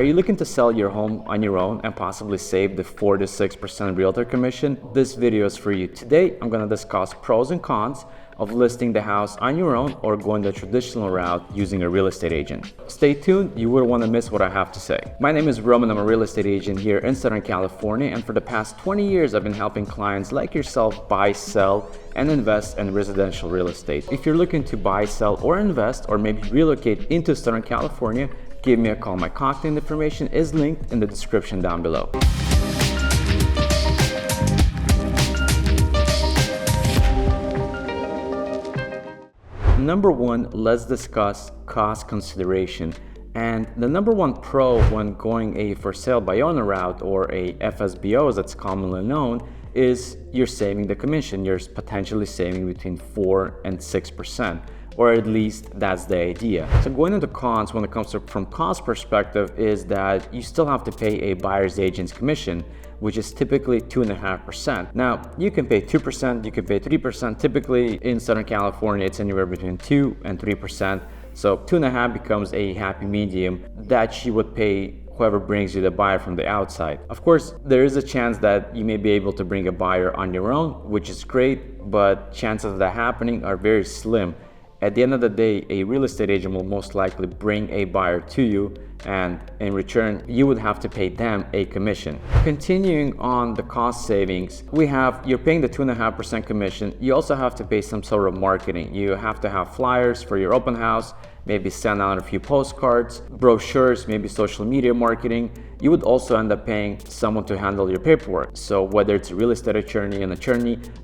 Are you looking to sell your home on your own and possibly save the 4 to 6% realtor commission? This video is for you. Today, I'm going to discuss pros and cons of listing the house on your own or going the traditional route using a real estate agent. Stay tuned, you wouldn't want to miss what I have to say. My name is Roman, I'm a real estate agent here in Southern California, and for the past 20 years I've been helping clients like yourself buy, sell, and invest in residential real estate. If you're looking to buy, sell, or invest, or maybe relocate into Southern California, give me a call. My contact information is linked in the description down below. Number one, let's discuss cost consideration. And the number one pro when going a for sale by owner route, or a FSBO as it's commonly known, is you're saving the commission. You're potentially saving between 4 and 6%, or at least that's the idea. So going into cons, when it comes to from cost perspective, is that you still have to pay a buyer's agent's commission, which is typically 2.5%. Now, you can pay 2%, you can pay 3%. Typically in Southern California, it's anywhere between 2 and 3%. So 2.5 becomes a happy medium that you would pay whoever brings you the buyer from the outside. Of course, there is a chance that you may be able to bring a buyer on your own, which is great, but chances of that happening are very slim. At the end of the day, a real estate agent will most likely bring a buyer to you, and in return, you would have to pay them a commission. Continuing on the cost savings, you're paying the 2.5% commission. You also have to pay some sort of marketing. You have to have flyers for your open house, maybe send out a few postcards, brochures, maybe social media marketing. You would also end up paying someone to handle your paperwork. So whether it's a real estate attorney,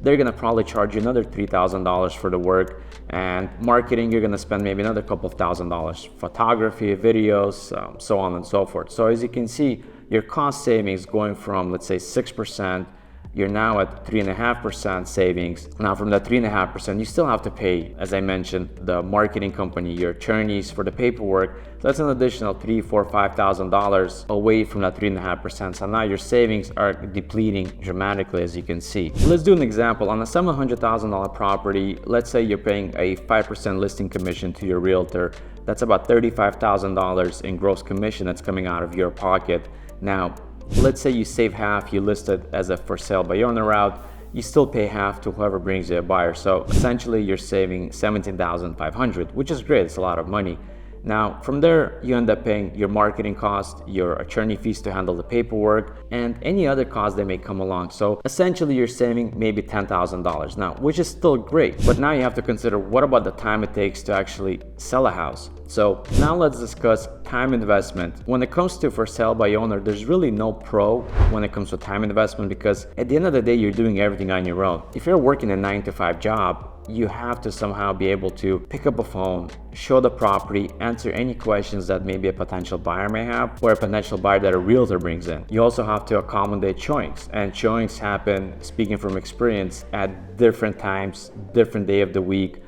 they're gonna probably charge you another $3,000 for the work. And marketing, you're gonna spend maybe another couple of $1,000. Photography, videos, so on and so forth. So as you can see, your cost savings going from, let's say, 6%, you're now at 3.5% savings. Now from that 3.5%, you still have to pay, as I mentioned, the marketing company, your attorneys for the paperwork. So that's an additional $3,000, $4,000, $5,000 away from that 3.5%. So now your savings are depleting dramatically, as you can see. Let's do an example. On a $700,000 property, let's say you're paying a 5% listing commission to your realtor. That's about $35,000 in gross commission that's coming out of your pocket. Now, let's say you save half, you list it as a for sale by owner route, you still pay half to whoever brings you a buyer. So essentially you're saving $17,500, which is great, it's a lot of money. Now, from there, you end up paying your marketing cost, your attorney fees to handle the paperwork, and any other costs that may come along. So essentially, you're saving maybe $10,000 now, which is still great. But now you have to consider, what about the time it takes to actually sell a house? So now let's discuss time investment. When it comes to for sale by owner, there's really no pro when it comes to time investment, because at the end of the day, you're doing everything on your own. If you're working a 9-to-5 job, you have to somehow be able to pick up a phone, show the property, answer any questions that maybe a potential buyer may have, or a potential buyer that a realtor brings in. You also have to accommodate showings, and showings happen, speaking from experience, at different times, different day of the week.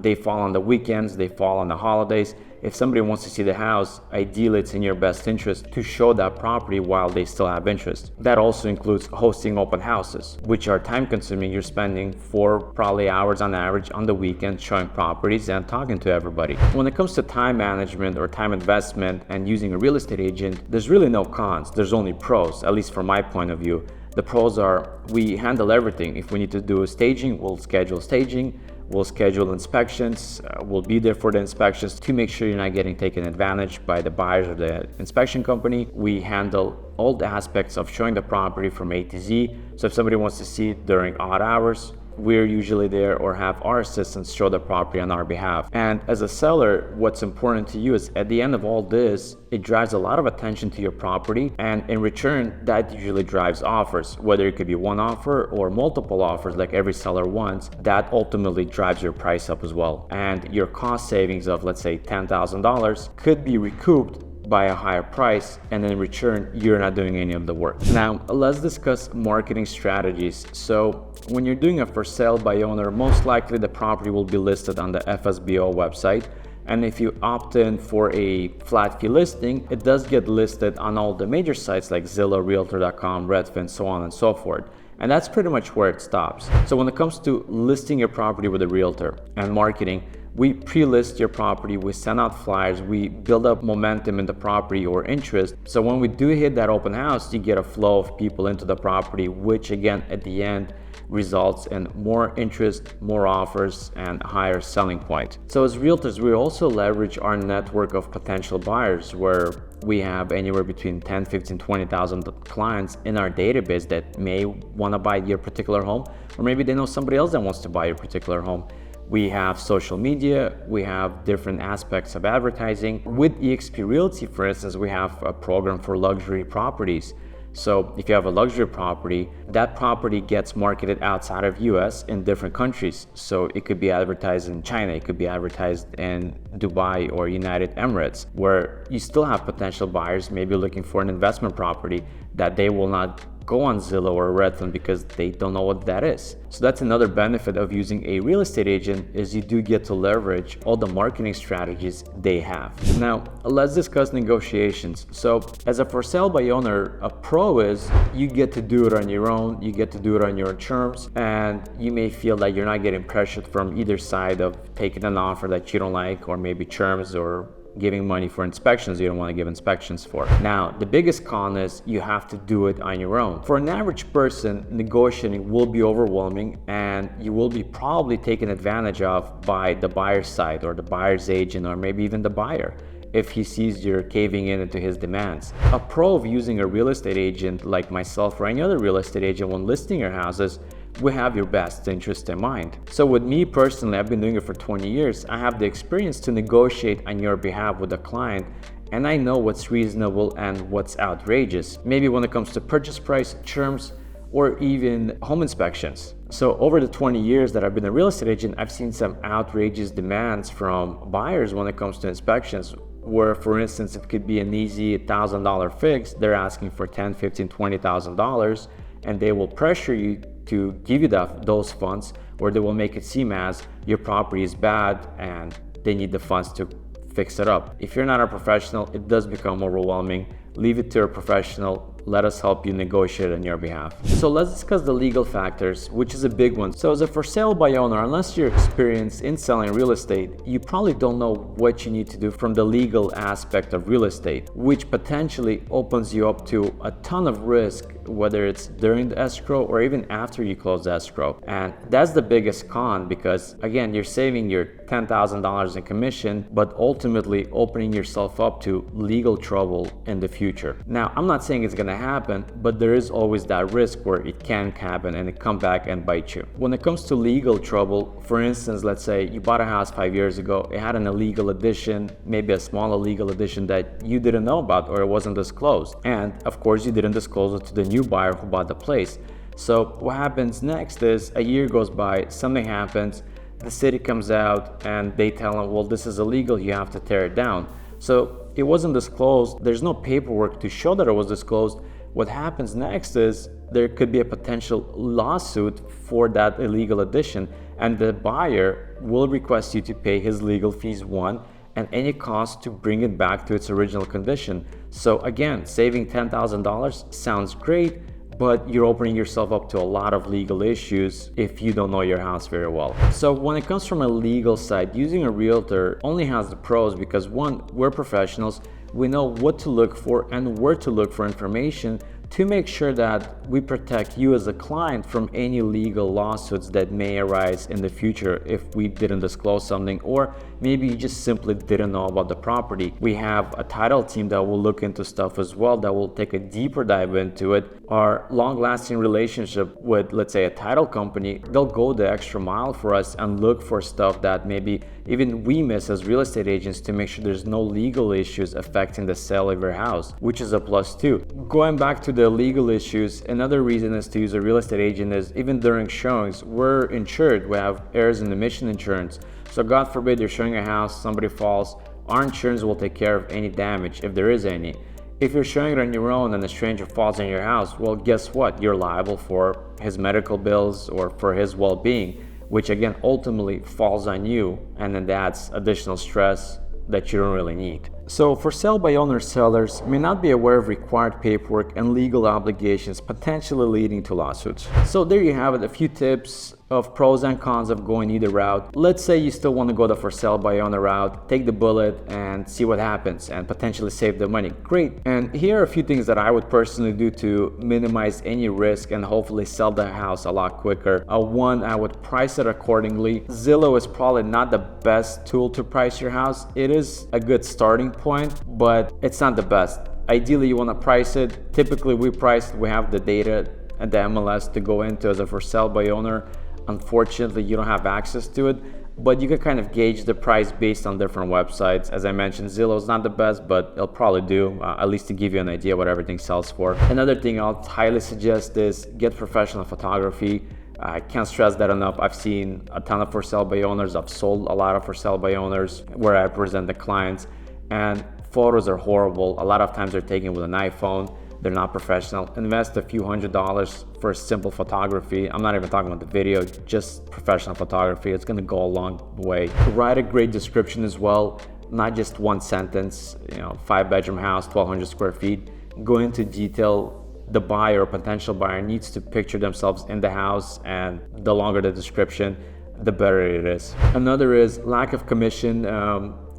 They fall on the weekends, they fall on the holidays. If somebody wants to see the house, ideally it's in your best interest to show that property while they still have interest. That also includes hosting open houses, which are time consuming. You're spending 4 probably hours on average on the weekend showing properties and talking to everybody. When it comes to time management or time investment and using a real estate agent, there's really no cons, there's only pros, at least from my point of view. The pros are, we handle everything. If we need to do a staging, we'll schedule staging. We'll schedule inspections. We'll be there for the inspections to make sure you're not getting taken advantage by the buyers or the inspection company. We handle all the aspects of showing the property from A to Z. So if somebody wants to see it during odd hours, we're usually there, or have our assistants show the property on our behalf. And as a seller, what's important to you is, at the end of all this, it drives a lot of attention to your property, and in return, that usually drives offers. Whether it could be one offer or multiple offers like every seller wants, that ultimately drives your price up as well. And your cost savings of, let's say, $10,000 could be recouped by a higher price, and in return, you're not doing any of the work. Now, let's discuss marketing strategies. So when you're doing a for sale by owner, most likely the property will be listed on the FSBO website. And if you opt in for a flat fee listing, it does get listed on all the major sites like Zillow, Realtor.com, Redfin, so on and so forth. And that's pretty much where it stops. So when it comes to listing your property with a realtor and marketing, We pre-list your property, we send out flyers, we build up momentum in the property or interest. So when we do hit that open house, you get a flow of people into the property, which again, at the end, results in more interest, more offers, and higher selling point. So as realtors, we also leverage our network of potential buyers, where we have anywhere between 10, 15, 20,000 clients in our database that may want to buy your particular home, or maybe they know somebody else that wants to buy your particular home. We have social media, we have different aspects of advertising. With eXp Realty, for instance, we have a program for luxury properties. So if you have a luxury property, that property gets marketed outside of US in different countries. So it could be advertised in China, it could be advertised in Dubai or United Emirates, where you still have potential buyers maybe looking for an investment property that they will not go on Zillow or Redfin because they don't know what that is. So that's another benefit of using a real estate agent, is you do get to leverage all the marketing strategies they have. Now, let's discuss negotiations. So as a for sale by owner, a pro is you get to do it on your own, you get to do it on your terms, and you may feel that you're not getting pressured from either side of taking an offer that you don't like, or maybe terms, or giving money for inspections you don't want to give inspections for. Now, the biggest con is you have to do it on your own. For an average person, negotiating will be overwhelming, and you will be probably taken advantage of by the buyer's side, or the buyer's agent, or maybe even the buyer, if he sees you're caving in into his demands. A pro of using a real estate agent like myself or any other real estate agent when listing your houses, we have your best interest in mind. So with me personally, I've been doing it for 20 years. I have the experience to negotiate on your behalf with a client, and I know what's reasonable and what's outrageous. Maybe when it comes to purchase price, terms, or even home inspections. So over the 20 years that I've been a real estate agent, I've seen some outrageous demands from buyers when it comes to inspections, where, for instance, it could be an easy $1,000 fix. They're asking for $10,000, $15,000, $20,000, and they will pressure you to give you those funds, or they will make it seem as your property is bad and they need the funds to fix it up. If you're not a professional, it does become overwhelming. Leave it to a professional. Let us help you negotiate on your behalf. So let's discuss the legal factors, which is a big one. So as a for sale by owner, unless you're experienced in selling real estate, you probably don't know what you need to do from the legal aspect of real estate, which potentially opens you up to a ton of risk, whether it's during the escrow or even after you close the escrow. And that's the biggest con, because again, you're saving your $10,000 in commission, but ultimately opening yourself up to legal trouble in the future. Now, I'm not saying it's gonna happen, but there is always that risk where it can happen and it come back and bite you. When it comes to legal trouble, for instance, let's say you bought a house 5 years ago, it had an illegal addition, maybe a small illegal addition that you didn't know about, or it wasn't disclosed. And of course, you didn't disclose it to the new buyer who bought the place. So what happens next is a year goes by, something happens, the city comes out and they tell them, well, this is illegal, you have to tear it down. So it wasn't disclosed, there's no paperwork to show that it was disclosed. What happens next is there could be a potential lawsuit for that illegal addition, and the buyer will request you to pay his legal fees, one, and any cost to bring it back to its original condition. So again, saving $10,000 sounds great, but you're opening yourself up to a lot of legal issues if you don't know your house very well. So when it comes from a legal side, using a realtor only has the pros, because one, we're professionals, we know what to look for and where to look for information to make sure that we protect you as a client from any legal lawsuits that may arise in the future if we didn't disclose something, or maybe you just simply didn't know about the property. We have a title team that will look into stuff as well, that will take a deeper dive into it. Our long-lasting relationship with, let's say, a title company, they'll go the extra mile for us and look for stuff that maybe even we miss as real estate agents, to make sure there's no legal issues affecting the sale of your house, which is a plus too. Going back to the legal issues, another reason is to use a real estate agent is even during showings, we're insured. We have errors in emission insurance. So God forbid you're showing a house, somebody falls, our insurance will take care of any damage if there is any. If you're showing it on your own and a stranger falls in your house, well, guess what? You're liable for his medical bills or for his well-being, which again ultimately falls on you, and then that's additional stress that you don't really need. So for sale by owner sellers may not be aware of required paperwork and legal obligations, potentially leading to lawsuits. So there you have it, a few tips of pros and cons of going either route. Let's say you still want to go the for sale by owner route, take the bullet and see what happens and potentially save the money. Great. And here are a few things that I would personally do to minimize any risk and hopefully sell the house a lot quicker. One, I would price it accordingly. Zillow is probably not the best tool to price your house. It is a good starting point, but it's not the best. Ideally, you want to price it. Typically, we have the data and the MLS to go into as a for sale by owner. Unfortunately, you don't have access to it, but you can kind of gauge the price based on different websites. As I mentioned, Zillow is not the best, but it'll probably do, at least to give you an idea what everything sells for. Another thing I'll highly suggest is get professional photography. I can't stress that enough. I've seen a ton of for sale by owners. I've sold a lot of for sale by owners where I represent the clients, and photos are horrible. A lot of times they're taken with an iPhone. They're not professional. Invest a few $100s for simple photography. I'm not even talking about the video, just professional photography. It's gonna go a long way. Write a great description as well, not just one sentence, 5-bedroom house, 1,200 square feet. Go into detail. The buyer or potential buyer needs to picture themselves in the house, and the longer the description, the better it is. Another is lack of commission.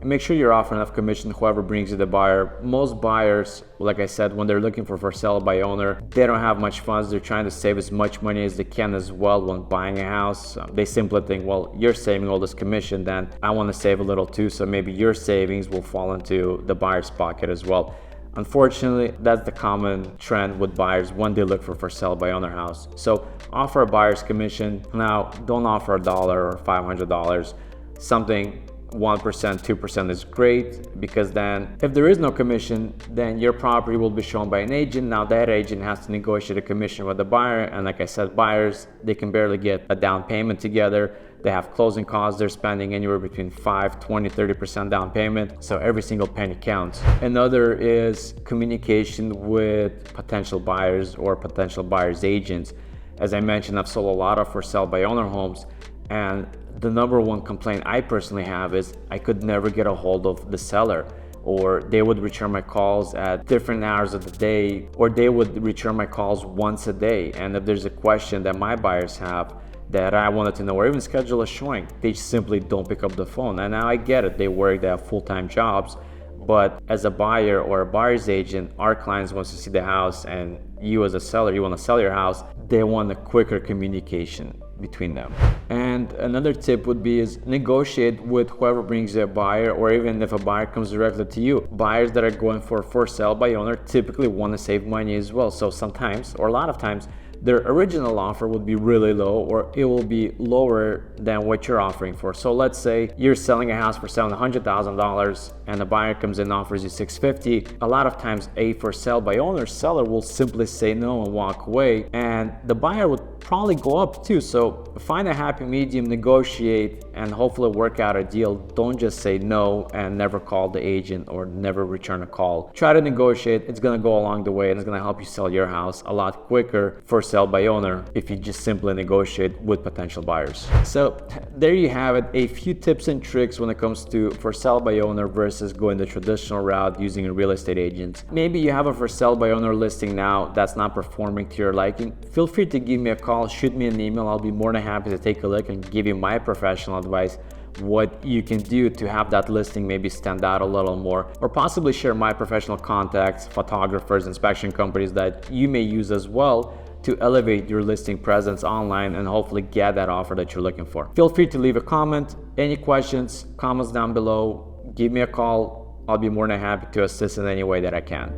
Make sure you're offering enough commission whoever brings you the buyer. Most buyers, like I said, when they're looking for sale by owner, they don't have much funds. They're trying to save as much money as they can as well when buying a house. They simply think, well, you're saving all this commission, then I want to save a little too, so maybe your savings will fall into the buyer's pocket as well. Unfortunately, that's the common trend with buyers when they look for sale by owner house. So offer a buyer's commission. Now, don't offer $1 or $500. Something 1%, 2% is great, because then if there is no commission, then your property will be shown by an agent. Now that agent has to negotiate a commission with the buyer, and like I said, buyers, they can barely get a down payment together. They have closing costs. They're spending anywhere between 5, 20, 30% down payment. So every single penny counts. Another is communication with potential buyers or potential buyers agents. As I mentioned, I've sold a lot of for sale by owner homes, and the number one complaint I personally have is I could never get a hold of the seller, or they would return my calls at different hours of the day, or they would return my calls once a day. And if there's a question that my buyers have that I wanted to know, or even schedule a showing, they simply don't pick up the phone. And now I get it, they work, they have full-time jobs, but as a buyer or a buyer's agent, our clients wants to see the house, and you as a seller, you want to sell your house, they want a quicker communication between them. And another tip would be is negotiate with whoever brings you a buyer, or even if a buyer comes directly to you. Buyers that are going for sale by owner typically want to save money as well. So sometimes, or a lot of times, their original offer would be really low, or it will be lower than what you're offering for. So let's say you're selling a house for $700,000 and the buyer comes in and offers you $650,000. A lot of times a for sale by owner seller will simply say no and walk away, and the buyer would probably go up too. So find a happy medium, negotiate, and hopefully work out a deal. Don't just say no and never call the agent or never return a call. Try to negotiate. It's gonna go along the way, and it's gonna help you sell your house a lot quicker for sale by owner if you just simply negotiate with potential buyers. So there you have it, a few tips and tricks when it comes to for sale by owner versus going the traditional route using a real estate agent. Maybe you have a for sale by owner listing now that's not performing to your liking. Feel free to give me a call, shoot me an email. I'll be more than happy to take a look and give you my professional advice, what you can do to have that listing maybe stand out a little more, or possibly share my professional contacts, photographers, inspection companies that you may use as well to elevate your listing presence online and hopefully get that offer that you're looking for. Feel free to leave a comment. Any questions, comments down below, give me a call. I'll be more than happy to assist in any way that I can.